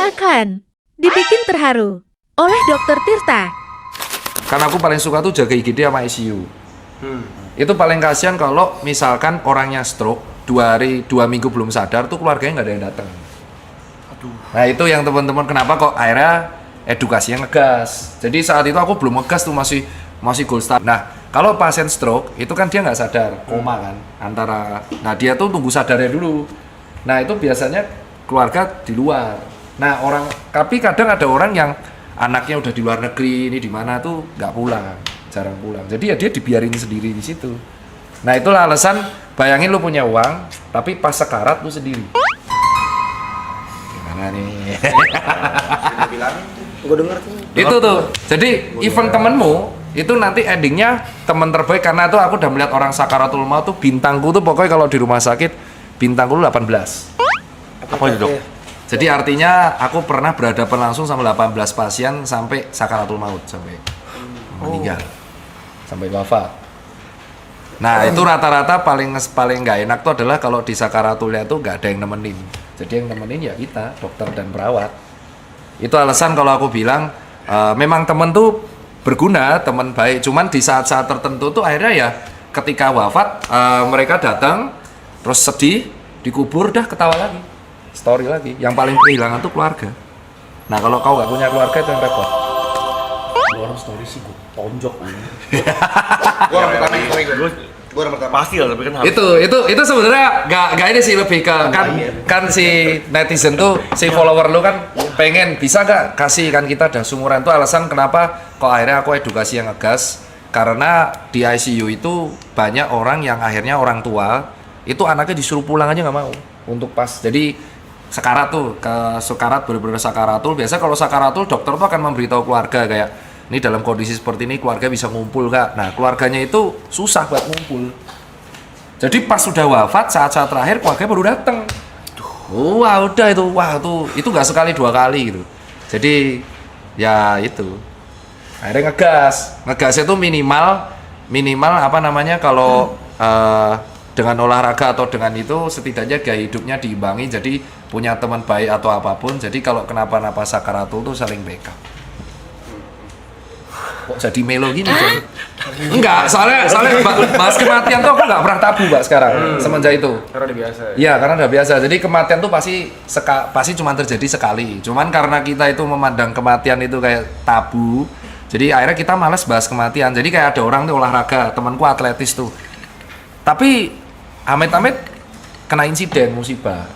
Akan dibikin terharu oleh Dokter Tirta. Karena aku paling suka tuh jaga IGD sama ICU. Itu paling kasihan kalau misalkan orangnya stroke 2 minggu belum sadar tuh keluarganya nggak ada yang datang. Nah itu yang teman-teman kenapa kok akhirnya edukasinya ngegas. Jadi saat itu aku belum ngegas tuh masih gold star. Nah kalau pasien stroke itu kan dia nggak sadar, koma kan nah dia tuh tunggu sadarnya dulu. Nah itu biasanya keluarga di luar. Nah tapi kadang ada orang yang anaknya udah di luar negeri, ini di mana tuh nggak pulang, jarang pulang. Jadi ya dia dibiarin sendiri di situ. Nah itulah alasan, bayangin lu punya uang, tapi pas sekarat lu sendiri. Gimana nih? Gue denger tuh. Itu tuh. Jadi event temenmu itu nanti endingnya temen terbaik, karena tuh aku udah melihat orang sakaratul maut tuh bintangku tuh pokoknya kalau di rumah sakit bintangku 18. Apa itu dok? Jadi artinya aku pernah berhadapan langsung sama 18 pasien sampai sakaratul maut, sampai meninggal, sampai wafat. Nah itu rata-rata paling nggak enak tuh adalah kalau di sakaratulnya tuh nggak ada yang nemenin. Jadi yang nemenin ya kita, dokter dan perawat. Itu alasan kalau aku bilang memang temen tuh berguna, temen baik. Cuman di saat-saat tertentu tuh akhirnya ya ketika wafat mereka datang terus sedih, dikubur, dah ketawa lagi, story lagi. Yang paling kehilangan tuh keluarga. Nah kalau kau nggak punya keluarga itu yang repot. Orang story sih gue tonjok aja. Gue orang pertama yang gue orang pertama. Pasti lah, tapi kan harus. Itu sebenarnya nggak ini sih, lebih ke kan si netizen tuh, si follower lu kan pengen bisa nggak kasih kan, kita udah sumuran tuh alasan kenapa kok akhirnya aku edukasi yang ngegas, karena di ICU itu banyak orang yang akhirnya orang tua itu anaknya disuruh pulang aja nggak mau untuk pas jadi sekarat tuh, ke sekarat bener-bener sakaratul. Biasa kalau sakaratul dokter tuh akan memberitahu keluarga kayak ini dalam kondisi seperti ini keluarga bisa ngumpul kak. Nah keluarganya itu susah buat ngumpul. Jadi pas sudah wafat saat-saat terakhir keluarga baru datang. Wah udah itu, itu nggak sekali 2 kali gitu. Jadi ya itu akhirnya ngegasnya tuh minimal apa namanya kalau dengan olahraga atau dengan itu setidaknya gaya hidupnya diimbangi, jadi punya teman baik atau apapun. Jadi kalau kenapa-napa sakaratul tuh saling backup. Kok jadi melo gini John? Enggak, soalnya bahas kematian tuh aku nggak pernah tabu mbak sekarang semenjak itu. Karena udah biasa. Iya, karena udah biasa. Jadi kematian tuh pasti cuma terjadi sekali. Cuman karena kita itu memandang kematian itu kayak tabu, jadi akhirnya kita malas bahas kematian. Jadi kayak ada orang tuh olahraga, temanku atletis tuh. Tapi amit-amit kena insiden musibah.